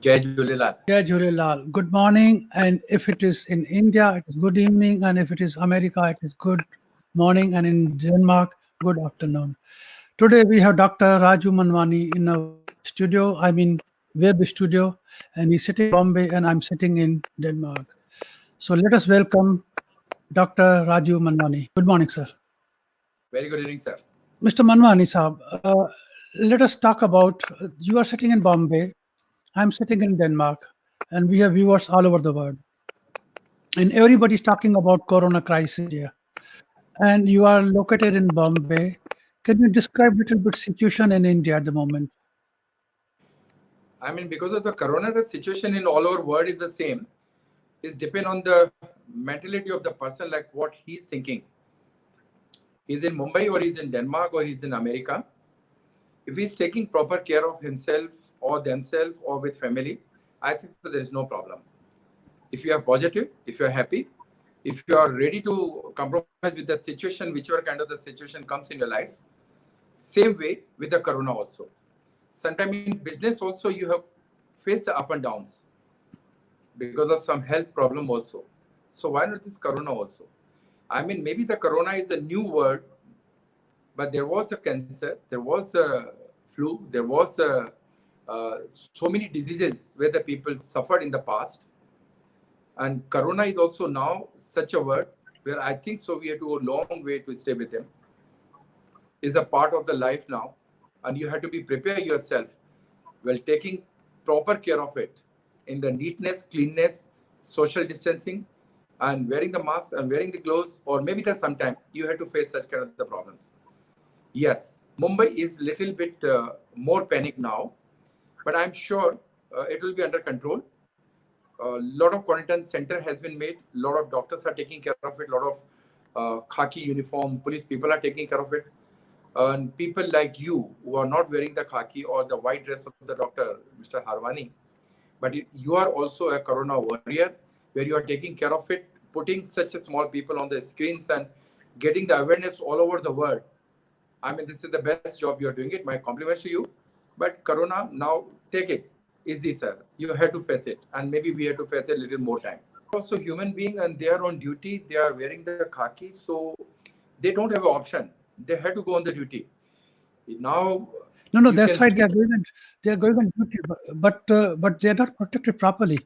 Jai Jhulelal. Jai Jhulelal. Good morning, and if it is in India, it is good evening, and if it is America, it is good morning, and in Denmark, good afternoon. Today we have Dr. Raju Manwani in our studio, web studio, and he's sitting in Bombay, and I'm sitting in Denmark. So let us welcome Dr. Raju Manwani. Good morning, sir. Very good evening, sir. Mr. Manwani, sir, let us talk about, you are sitting in Bombay, I'm sitting in Denmark, and we have viewers all over the world. And everybody's talking about Corona crisis here. And you are located in Bombay. Can you describe a little bit situation in India at the moment? Because of the Corona, the situation in all over world is the same. It depends on the mentality of the person, like what he's thinking. He's in Mumbai or he's in Denmark or he's in America. If he's taking proper care of himself or themselves or with family, I think that there is no problem. If you are positive, if you are happy, if you are ready to compromise with the situation, whichever kind of the situation comes in your life, same way with the Corona also. Sometimes in business also you have faced the up and downs because of some health problem also. So why not this Corona also? Maybe the Corona is a new word, but there was a cancer, there was a flu, there was so many diseases where the people suffered in the past. And Corona is also now such a word where I think so we have to go a long way to stay with him. Is a part of the life now. And you have to be prepared yourself while taking proper care of it in the neatness, cleanness, social distancing, and wearing the mask and wearing the gloves, or maybe there's sometime you have to face such kind of the problems. Yes, Mumbai is little bit more panic now, but I'm sure it will be under control. A lot of quarantine center has been made. A lot of doctors are taking care of it. A lot of khaki uniform police people are taking care of it. And people like you who are not wearing the khaki or the white dress of the doctor, Mr. Harwani, but you are also a Corona warrior where you are taking care of it, putting such a small people on the screens and getting the awareness all over the world. This is the best job you are doing it. My compliments to you. But Corona, now take it easy, sir. You have to face it, and maybe we have to face it a little more time. Also, human being, and they are on duty. They are wearing the khaki, so they don't have an option. They have to go on the duty. Now, no, that's right. They are going on duty, but they are not protected properly.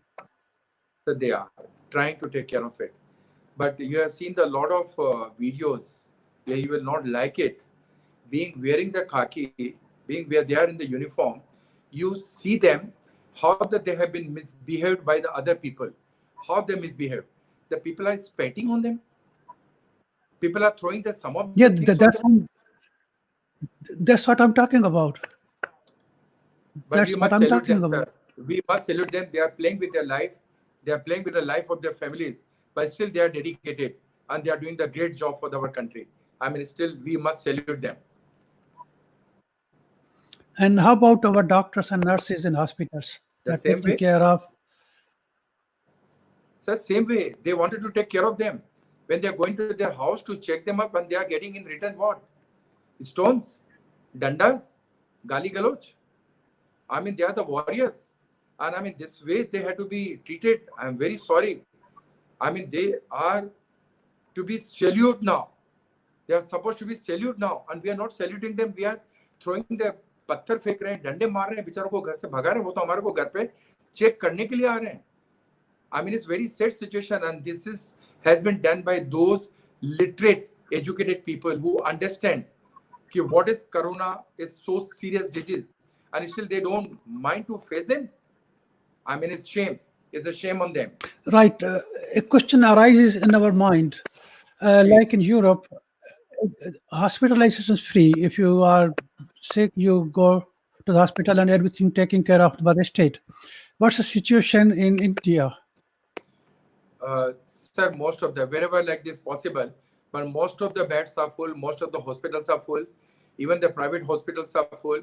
So they are trying to take care of it. But you have seen a lot of videos where you will not like it. Being wearing the khaki, being where they are in the uniform, you see them, how that they have been misbehaved by the other people, how they misbehave. The people are spitting on them. People are throwing the some of the things that's what I'm talking about. But we must salute them, sir. We must salute them. They are playing with their life. They are playing with the life of their families. But still they are dedicated and they are doing the great job for our country. Still we must salute them. And how about our doctors and nurses in hospitals? The same way. Care of. Sir, same way. They wanted to take care of them. When they are going to their house to check them up, and they are getting in return what? Stones, dandas, gali galoch. They are the warriors. And this way they have to be treated. I'm very sorry. They are to be saluted now. They are supposed to be saluted now. And we are not saluting them. We are throwing the पत्थर फेंक रहे हैं, डंडे मार रहे हैं, बेचारों को घर से भगा रहे हैं, वो तो हमारे को घर पे चेक करने के लिए आ रहे हैं. It's very sad situation, and this has been done by those literate, educated people who understand what is Corona is so serious disease, and still they don't mind to face them. It's shame. It's a shame on them. Right. A question arises in our mind, like in Europe, hospitalization is free. If you are sick, you go to the hospital and everything taken care of by the state. What's the situation in India? Sir, most of the, wherever like this possible, but most of the beds are full, most of the hospitals are full, even the private hospitals are full.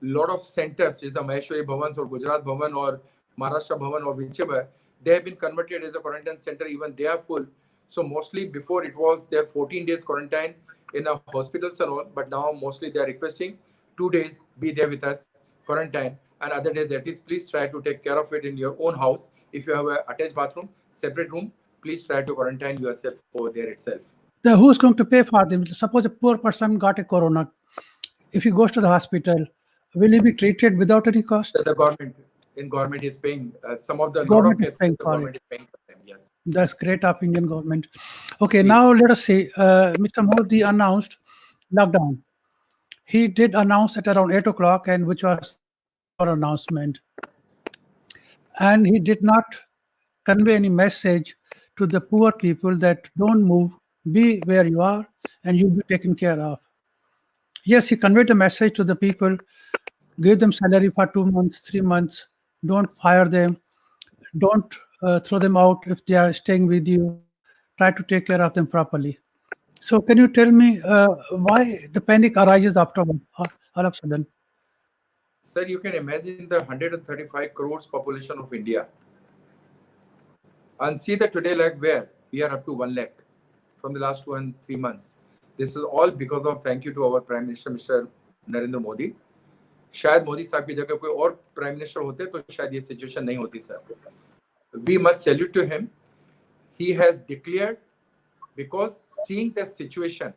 Lot of centers, is the Maheshwari Bhavan or Gujarat Bhavan or Maharashtra Bhavan or whichever, they have been converted as a quarantine center, even they are full. So mostly before it was their 14 days quarantine in a hospitals and all, but now mostly they are requesting 2 days be there with us quarantine, and other days at least please try to take care of it in your own house. If you have a attached bathroom, separate room, please try to quarantine yourself over there itself. Who's going to pay for them? Suppose a poor person got a corona. If he goes to the hospital, will he be treated without any cost? So the government is paying some of the lot of Government is cases. paying The for government it. is paying for them. Yes. That's great of Indian government. Okay, now let us see. Mr. Modi announced lockdown. He did announce at around 8 o'clock, and which was our announcement. And he did not convey any message to the poor people that don't move, be where you are, and you'll be taken care of. Yes, he conveyed a message to the people, give them salary for 2 months, 3 months, don't fire them, don't throw them out if they are staying with you, try to take care of them properly. So can you tell me why the panic arises after all of a sudden? Sir, you can imagine the 135 crores population of India. And see that today, like where we are up to 1 lakh from the last 2 and 3 months. This is all because of thank you to our Prime Minister, Mr. Narendra Modi. शायद मोदी साहब की जगह कोई और prime minister होते तो शायद ये सिचुएशन नहीं होती sir. We must salute to him. He has declared, because seeing the situation,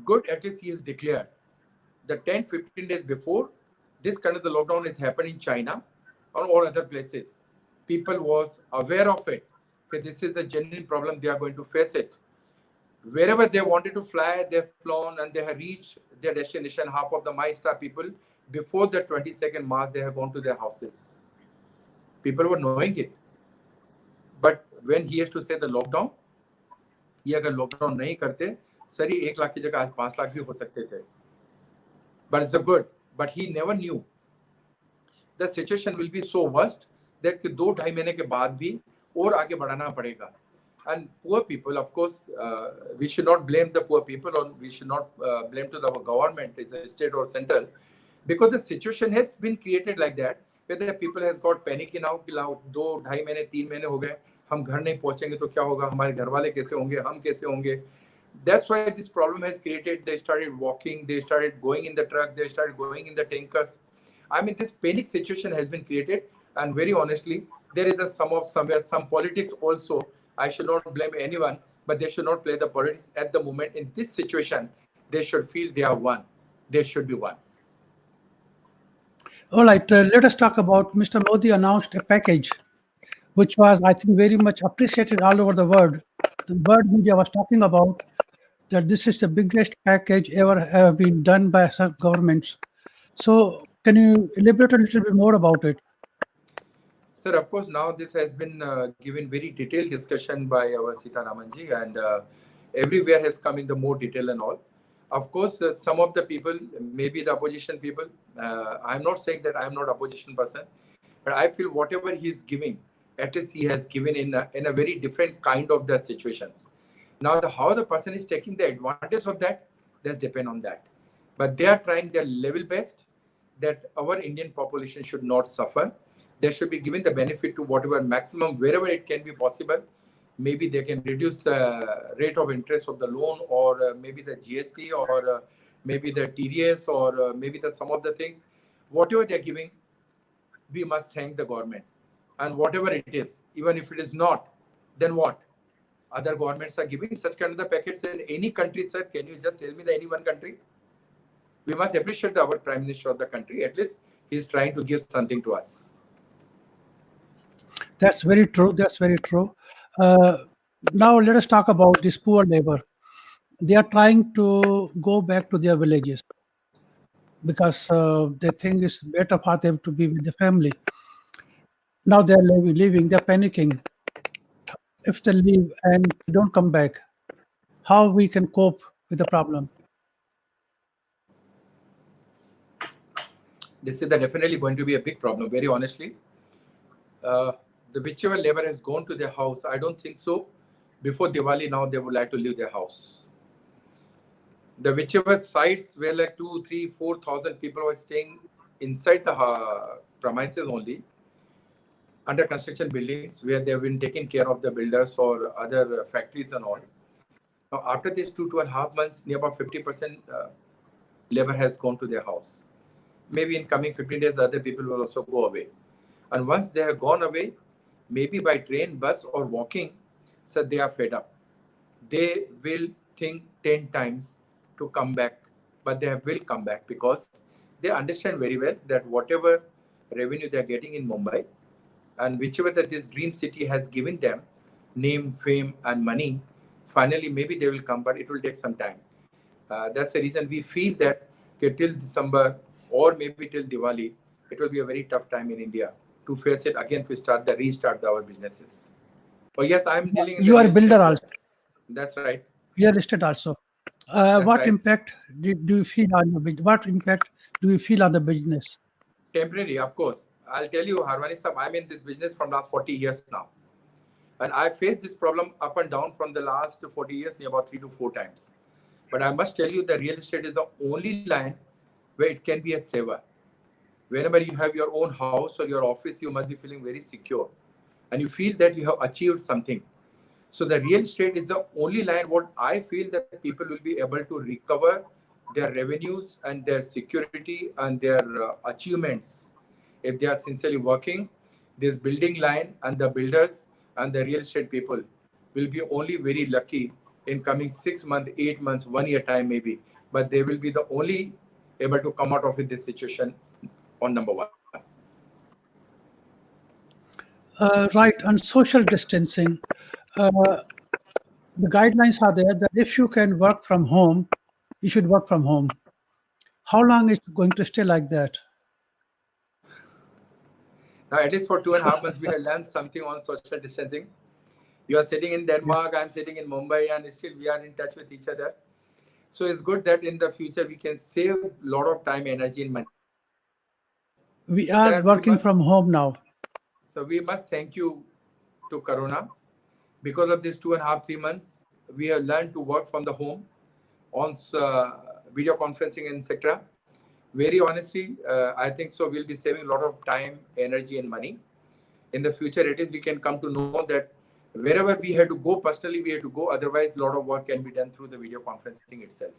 good at least he has declared that 10-15 days before this kind of the lockdown is happening in China or all other places, people was aware of it. Okay, this is a genuine problem, they are going to face it. Wherever they wanted to fly, they've flown and they have reached their destination. Half of the My-Star people, before the 22nd March, they have gone to their houses. People were knowing it. But when he has to say the lockdown, ये अगर lockdown नहीं करते, sir ये 1 लाख की जगह आज 5 लाख भी हो सकते थे. But it's a good. But he never knew the situation will be so worst that कि 2-2.5 महीने के बाद भी और आगे बढ़ाना पड़ेगा. And poor people, of course, we should not blame the poor people, or we should not blame to the government, it's a state or central, because the situation has been created like that, where the people has got panic now कि 2-2.5 महीने 3 महीने हो गए, हम घर नहीं पहुंचेंगे तो क्या होगा, हमारे घर वाले कैसे होंगे, हम कैसे होंगे. That's why this problem has created. They started walking, they started going in the truck, they started going in the tankers. I mean, this panic situation has been created, and very honestly, there is somewhere some politics also. I should not blame anyone, but they should not play the politics at the moment. In this situation, they should feel they are one. They should be one. All right, let us talk about Mr. Modi announced a package, which was, I think, very much appreciated all over the world. The world media was talking about that this is the biggest package ever have been done by some governments. So can you elaborate a little bit more about it? Sir, of course, now this has been given very detailed discussion by our Sitaramanji, and everywhere has come in the more detail and all. Of course, some of the people, maybe the opposition people, I'm not saying that I'm not opposition person, but I feel whatever he's giving, at least he has given in a very different kind of the situations. Now, how the person is taking the advantage of that, that's depend on that. But they are trying their level best that our Indian population should not suffer. They should be given the benefit to whatever maximum, wherever it can be possible. Maybe they can reduce the rate of interest of the loan, or maybe the GST, or maybe the TDS, or maybe the some of the things. Whatever they're giving, we must thank the government. And whatever it is, even if it is not, then what? Other governments are giving such kind of the packets in any country, sir. Can you just tell me any one country? We must appreciate our Prime Minister of the country. At least he's trying to give something to us. That's very true. That's very true. Now let us talk about this poor labor. They are trying to go back to their villages because they think it's better for them to be with the family. Now they're leaving, they're panicking. If they leave and don't come back, how we can cope with the problem? This is definitely going to be a big problem, very honestly. The whichever labor has gone to their house, I don't think so. Before Diwali, now they would like to leave their house. The whichever sites where like 2, 3, 4,000 people were staying inside the premises only, under construction buildings, where they have been taking care of the builders or other factories and all. Now, after these 2.5 months, near about 50% labor has gone to their house. maybe in coming 15 days, other people will also go away. And once they have gone away, maybe by train, bus, or walking, so they are fed up. They will think 10 times to come back, but they will come back because they understand very well that whatever revenue they are getting in Mumbai and whichever that this dream city has given them, name, fame, and money, finally maybe they will come, but it will take some time. That's the reason we feel that till December or maybe till Diwali, it will be a very tough time in India to face it again to restart our businesses. Oh yes, I'm dealing in the You are real builder estate. also, That's right. real estate also. That's What right. impact do you feel on what impact do you feel on the business? Temporary, of course. I'll tell you, Harwani Sahab, I'm in this business from last 40 years now. And I faced this problem up and down from the last 40 years, near about 3 to 4 times. But I must tell you that real estate is the only line where it can be a saver. Whenever you have your own house or your office, you must be feeling very secure. And you feel that you have achieved something. So the real estate is the only line what I feel that people will be able to recover their revenues and their security and their achievements if they are sincerely working. This building line and the builders and the real estate people will be only very lucky in coming 6 months, 8 months, 1 year time maybe, but they will be the only able to come out of this situation on number one. Right, on social distancing, the guidelines are there that if you can work from home, you should work from home. How long is it going to stay like that? Now, at least for 2.5 months, we have learned something on social distancing. You are sitting in Denmark, I'm sitting in Mumbai, and still we are in touch with each other. So it's good that in the future we can save a lot of time, energy, and money. We are working from home now. So we must thank you to Corona. Because of this 2.5, 3 months, we have learned to work from the home on video conferencing, etc. Very honestly, I think so we'll be saving a lot of time, energy, and money. In the future, at least we can come to know that wherever we had to go personally, we had to go. Otherwise, a lot of work can be done through the video conferencing itself.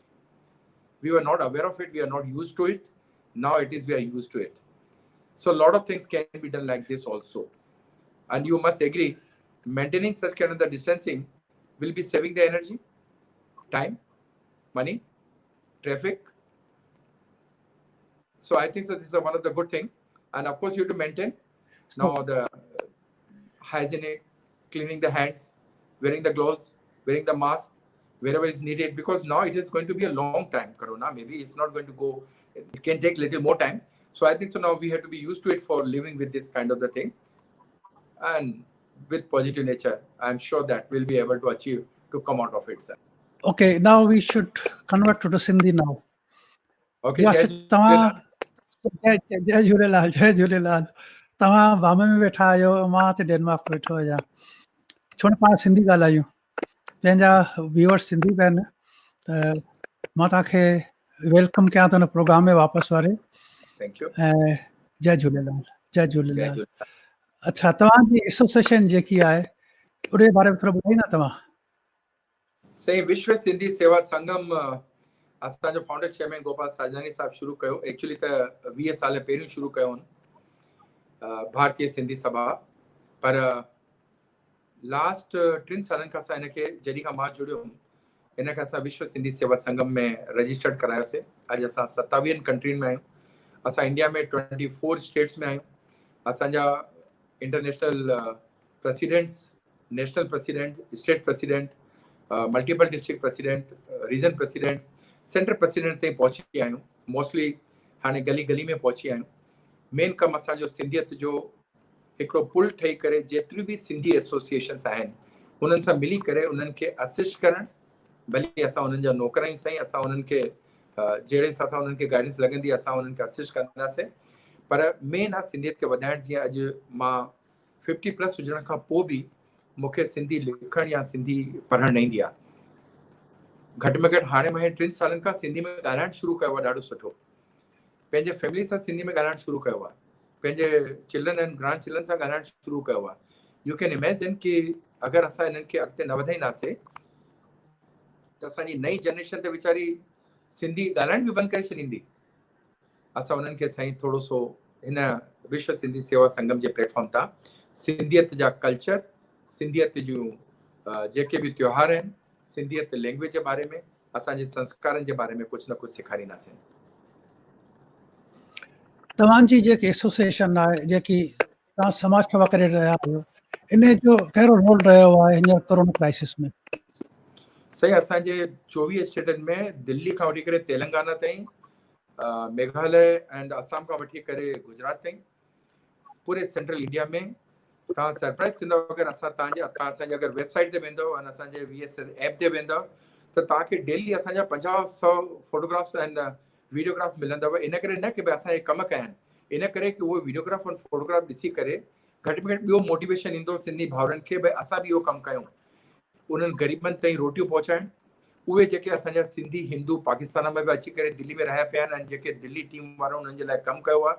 We were not aware of it. We are not used to it. Now it is we are used to it. So a lot of things can be done like this also. And you must agree, maintaining such kind of the distancing will be saving the energy, time, money, traffic. So I think so this is one of the good thing. And of course you have to maintain now the hygienic, cleaning the hands, wearing the gloves, wearing the mask wherever is needed, because now it is going to be a long time, Corona. Maybe it's not going to go, it can take a little more time. So I think so now we have to be used to it for living with this kind of the thing. And with positive nature, I'm sure that we'll be able to achieve to come out of it, sir. Okay, now we should convert to the Sindhi now. Okay, जय झूलेलाल जय झूलेलाल तव्हां बामे में वेठा आहियो मां हिते Denmark वेठो आहियां छो न पाण सिंधी ॻाल्हायूं पंहिंजा व्यूअर्स सिंधी बि आहिनि त मां तव्हांखे वेलकम कयां थो हिन प्रोग्राम में वापसि वारे थैंक यू ऐं जय झूलेलाल जय झूलेलाल अच्छा तव्हांजी एसोसिएशन जेकी आहे उनजे बारे में थोरो ॿुधाईंदा तव्हां सही विश्व सिंधी सेवा संगम असांजो फाउंडर चेयरमैन गोपाल साजनानी साहब शुरू कयो एक्चुअली त 20 साल पहिरियों शुरू कयो भारतीय सिंधी सभा पर लास्ट 3 सालनि खां असां हिनखे जॾहिं खां मां जुड़ियो हिनखे असां विश्व सिंधी सेवा संगम में रजिस्टर्ड करायोसीं अॼु असां 27 कंट्रियुनि में आहियूं असां इंडिया में 24 स्टेट्स में आहियूं असांजा international presidents national president state president multiple district president region presidents centre president ते पहुची विया आहियूं मोस्टली हाणे गली गली में पहुची विया आहियूं मेन कमु असांजो सिंधियत जो हिकिड़ो पुल ठही करे जेतिरियूं बि सिंधी एसोसिएशन्स आहिनि उन्हनि सां मिली करे उन्हनि खे असिस्ट करणु भली असां उन्हनि जा नौकर आहियूं साईं असां उन्हनि खे जहिड़े हिसाब सां उन्हनि खे गाइडेंस लॻंदी असां उन्हनि खे असिस्ट कंदासीं पर मेन आहे सिंधियत खे वधाइणु जीअं अॼु मां 50+ हुजण खां पोइ बि मूंखे सिंधी लिखणु या सिंधी पढ़णु न ईंदी आहे घटि में घटि हाणे मां 3 सालनि खां सिंधी में ॻाल्हाइणु शुरू कयो आहे ॾाढो सुठो पंहिंजे फैमिली सां सिंधी में ॻाल्हाइणु शुरू कयो आहे पंहिंजे चिल्ड्रन एंड ग्रांड चिल्ड्रन सां ॻाल्हाइणु शुरू कयो आहे यू कैन इमेजिन कि अगरि असां हिननि खे अॻिते न वधाईंदासीं त असांजी नई जनरेशन त वीचारी सिंधी ॻाल्हाइण बि बंदि करे छॾींदी असां उन्हनि खे साईं थोरो सो हिन विश्व सिंधी सेवा संगम जे प्लेटफॉर्म तां सिंधियत जा कल्चर, सिंधियत जूं जेके बि त्योहार आहिनि, सिंधियत लैंग्वेज जे बारे में, असांजे संस्कारनि जे बारे में कुझु न कुझु सेखारींदासीं। तव्हांजी जेकी एसोसिएशन आहे, जेकी तव्हां समाज सेवा करे रहिया आहियो, इन जो कहिड़ो रोल रहियो आहे हींअर कोरोना क्राइसिस में? सही, असांजे 24 स्टेटनि में दिल्ली खां वठी करे तेलंगाना ताईं, मेघालय एंड असम खां वठी करे गुजरात ताईं, पूरे सेंट्रल इंडिया में तव्हां सरप्राइज़ थींदव अगरि तव्हां असांजे अगरि वेबसाइट ते वेंदव ऐं असांजे VSS ऐप ते वेंदव त तव्हांखे डेली असांजा 50-100 फोटोग्राफ्स एंड वीडियोग्राफ मिलंदव। इन करे न की भई असां हे कम कया आहिनि, इन करे की उहो वीडियोग्राफ ऐं फोटोग्राफ ॾिसी करे घटि में घटि ॿियो मोटिवेशन ईंदो सिंधी भाउरनि खे, भई असां बि इहो कमु कयूं, उन्हनि ग़रीबनि ताईं रोटियूं पहुचाइनि। उहे जेके असांजा सिंधी हिंदू पाकिस्तान में बि अची करे दिल्ली में रहिया पिया आहिनि ऐं जेके दिल्ली टीम वारनि उन्हनि जे लाइ कमु कयो आहे,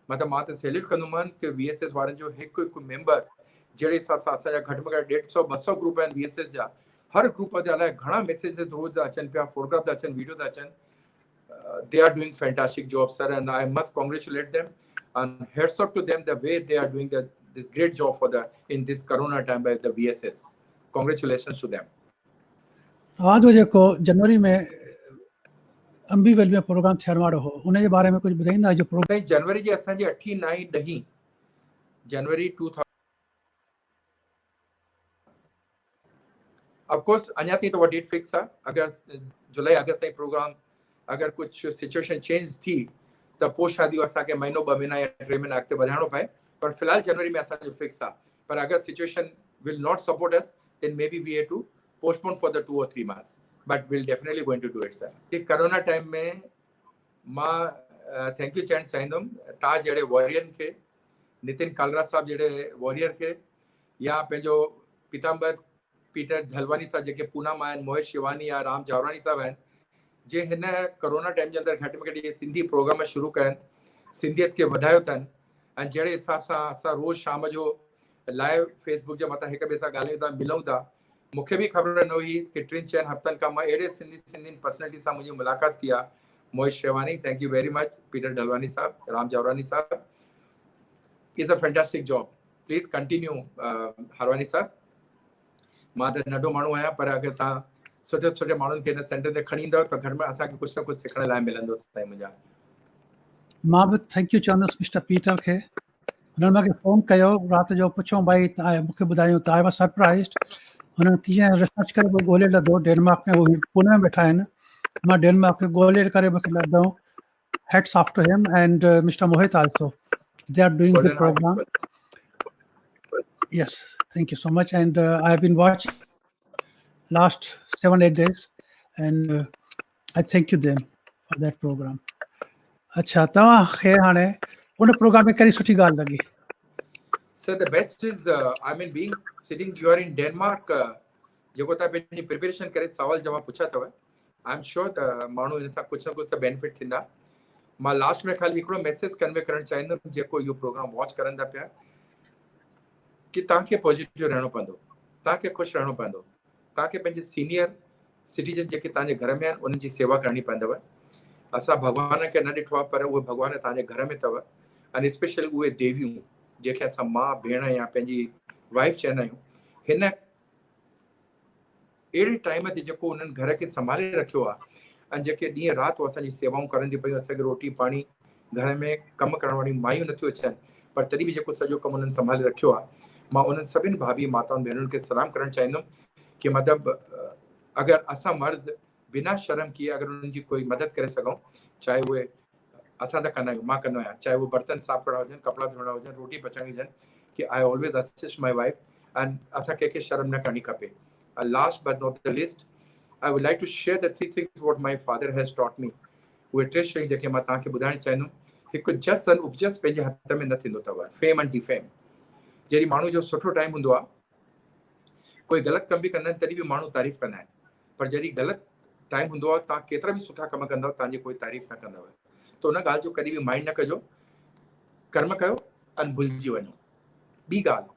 मतिलबु मां त सैल्यूट कंदोमानि कि VSS वारनि जो हिकु हिकु मेंबर, जहिड़े हिसाब सां असांजा घटि में घटि 150-200 ग्रुप आहिनि VSS जा, हर ग्रुप ते अलाए घणा मैसेजेस रोज़ था अचनि पिया, फोटोग्राफ था अचनि, वीडियो था अचनि। They are doing fantastic job, sir, and I must congratulate them and heads up to them the way they are doing this great job in this corona time by the VSS. Congratulations to them. तव्हांजो जेको जनवरी में अंबीवेल में programme थियण वारो हो, उन जे बारे में कुझु ॿुधाईंदा? जो प्रोग्राम जनवरी जे असांजे 8, 9, 10 जनवरी 2000 ऑफ कोर्स अञा ताईं त डेट फिक्स आहे। अगरि जुलाई अगस्त ताईं प्रोग्राम अगरि कुझु सिचुएशन चेंज थी त पोइ शायदि असांखे महीनो 2 महीना या 3 महीना अॻिते वधाइणो पए, पर फिलहाल जनवरी में असांजो फिक्स आहे। पर अगरि situation will not support us then maybe we have to postpone for the 2 or 3 months, but will definitely going to do it sir. कि कोरोना टाइम में मां थैंक यू चवणु चाहींदुमि तव्हां जहिड़े वॉरियरनि खे, नितिन कालरा साहब जहिड़े वॉरियर खे, या पंहिंजो पीताम्बर पीटर ढलवानी साहब जेके पूना मां आहिनि, मोहित शिवानी या राम जावरानी साहब आहिनि, जे हिन कोरोना टाइम जे अंदरि घटि में घटि इहे सिंधी प्रोग्राम शुरू कया आहिनि, सिंधियत खे वधायो अथनि। ऐं जहिड़े हिसाब सां असां रोज़ शाम जो लाइव फेसबुक जे मथां हिक ॿिए सां ॻाल्हायूं था, मिलूं था, मूंखे बि ख़बर न हुई कि 3-4 हफ़्तनि खां मां अहिड़े सिंधियुनि पर्सनैलिटी सां मुंहिंजी मुलाक़ात थी आहे। Mohit Shivani, thank you very much, Peter Dhalwani sahab, Ram Jawrani sahab, is a fantastic job, please continue Harwani sahab. मां त नंढो माण्हू आहियां, पर अगरि तव्हां सुठे सुठे माण्हुनि खे हिन सेंटर ते खणी ईंदव त घर में असांखे कुझु न कुझु सिखण लाइ मिलंदो साईं मुंहिंजा। मां बि थैंक यू चवंदुसि मिस्टर पीटर खे। हुननि मूंखे फ़ोन कयो राति जो, पुछो भाई तव्हां मूंखे ॿुधायूं त आई वाज़ सरप्राइज़्ड। हुननि कीअं रिसर्च करे ॻोल्हे लधो, डेनमार्क में, उहे पुणे में वेठा आहिनि, मां डेनमार्क खे ॻोल्हे करे मूंखे लधो। Hats off to him and Mr. Mohit also. They are doing good program. Yes, thank you so much. And I have been watching last 7-8 days, and I thank you them for that program. अच्छा, तव्हांखे हाणे उन programme में कहिड़ी सुठी ॻाल्हि लॻी? Sir, the best is, I mean, being sitting, you are in Denmark, जेको तव्हां पंहिंजी प्रिपरेशन करे सवाल जवाब पुछा अथव, आई एम श्योर त माण्हू हिन सां कुझु न कुझु त बेनिफिट थींदा। मां लास्ट में ख़ाली हिकिड़ो मैसेज कन्वे करणु चाहींदुमि जेको इहो प्रोग्राम वॉच करनि था पिया, कि तव्हांखे पॉजिटिव रहणो पवंदो, तव्हांखे ख़ुशि रहणो पवंदो, तव्हांखे पंहिंजे सीनियर सिटीजन जेके तव्हांजे घर में आहिनि उन्हनि जी सेवा करणी पवंदव। असां भॻवान खे न ॾिठो आहे, पर उहे भॻवान तव्हांजे घर में अथव, ऐं स्पेशली उहे देवियूं जेके असां माउ भेण या पंहिंजी वाइफ चवंदा आहियूं, हिन अहिड़े टाइम ते जेको उन्हनि घर खे संभाले रखियो आहे ऐं जेके ॾींहं राति असांजी सेवाऊं करनि थियूं पियूं, असांखे रोटी पाणी घर में कमु करण वारियूं मायूं नथियूं अचनि, पर तॾहिं बि जेको सॼो कमु उन्हनि संभाले रखियो आहे, मां उन्हनि सभिनी भाभी माताउनि भेनरुनि खे सलाम करणु चाहींदुमि कि मतिलबु अगरि असां मर्द बिना शर्म किए अगरि उन्हनि जी कोई मदद करे सघूं, चाहे उहे असां त कंदा आहियूं, मां कंदो आहियां, चाहे उहे बर्तन साफ़ करणा हुजनि, कपिड़ा धोइणा हुजनि, रोटी पचाइणी हुजनि, कि I always assist my wife, and असां कंहिंखे शर्म न करणी खपे। Last but not the list, I would like to share the 3 things what my father has taught me. उहे 3 शयूं जेके मां तव्हांखे ॿुधाइणु चाहींदुमि। हिकु जस ऐं उपजस पंहिंजे हथ में न थींदो अथव, फेम एंड डिफेम। जहिड़ी माण्हू जो सुठो टाइम हूंदो आहे, कोई ग़लति कम बि कंदा आहिनि तॾहिं बि माण्हू तारीफ़ कंदा आहिनि, पर जॾहिं ग़लति टाइम हूंदो आहे, तव्हां केतिरा बि सुठा कम कंदव, तव्हांजी कोई तारीफ़ न कंदव। त उन ॻाल्हि जो कॾहिं बि माइंड न कजो, कर्म कयो ऐं भुलिजी वञो। ॿी ॻाल्हि,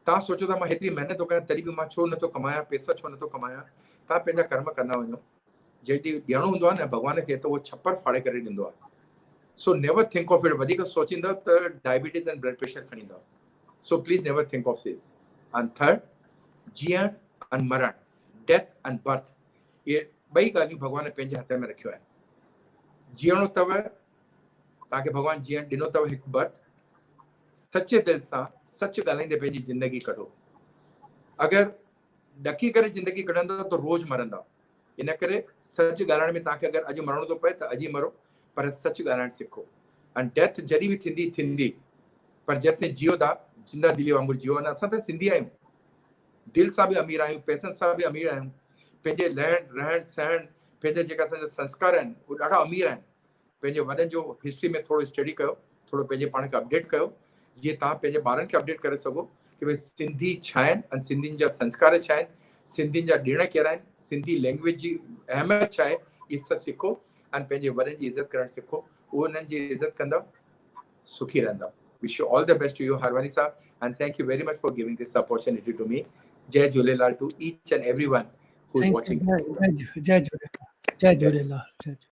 तव्हां सोचो था मां हेतिरी महिनत थो कयां तॾहिं बि मां छो नथो कमायां, पैसा छो नथो कमायां, तव्हां पंहिंजा कर्म कंदा वञो। जॾहिं ॾियणो हूंदो आहे न भॻवान खे, त उहो छप्पर फाड़े करे ॾींदो आहे। So never think of it. वधीक सोचींदा त diabetes and blood pressure खणींदा. So please never think of this. And third, जीअण and मरण, death and birth. ये ॿई ॻाल्हियूं भॻवान पंहिंजे हथ में रखियो आहे. जीअणो अथव, तव्हांखे भॻवान जीअण ॾिनो अथव हिकु बर्थ. सचे दिलि सां सच ॻाल्हाईंदे पंहिंजी ज़िंदगी कढो. अगरि ॾकी करे ज़िंदगी कढंदव त रोज़ मरंदा. इन करे सच ॻाल्हाइण में तव्हांखे अगरि अॼु मरणो थो पए त अॼु ई मरो, पर सच ॻाल्हाइण सिखो. ऐं डेथ जॾहिं बि थींदी थींदी, पर जेसिताईं जियो था जिंदा दिली वांगुरु जियो. अने असां त सिंधी आहियूं, दिलि सां बि अमीर आहियूं, पैसनि सां बि अमीर आहियूं. पंहिंजे रहण सहण, पंहिंजा जेका असांजा संस्कार आहिनि उहे ॾाढा अमीर आहिनि. पंहिंजे वॾनि जो हिस्ट्री में थोरो स्टडी कयो, थोरो पंहिंजे पाण खे अपडेट कयो, जीअं तव्हां पंहिंजे ॿारनि खे अपडेट करे सघो कि भई सिंधी छा आहिनि ऐं सिंधियुनि जा संस्कार छा आहिनि, सिंधियुनि जा ॾिण कहिड़ा आहिनि, सिंधी लैंग्वेज जी अहमियत छा आहे, इहे सभु सिखो ऐं पंहिंजे वॾनि जी इज़त करणु सिखो. उहो उन्हनि जी इज़त कंदव, सुखी रहंदव. Wish you all the best to you, Harwani sir, and thank you very much for giving this opportunity to me. Jai Jhulelal to each and everyone who is Thank watching you. this program. Jai Jhulelal. Jai Jhulelal.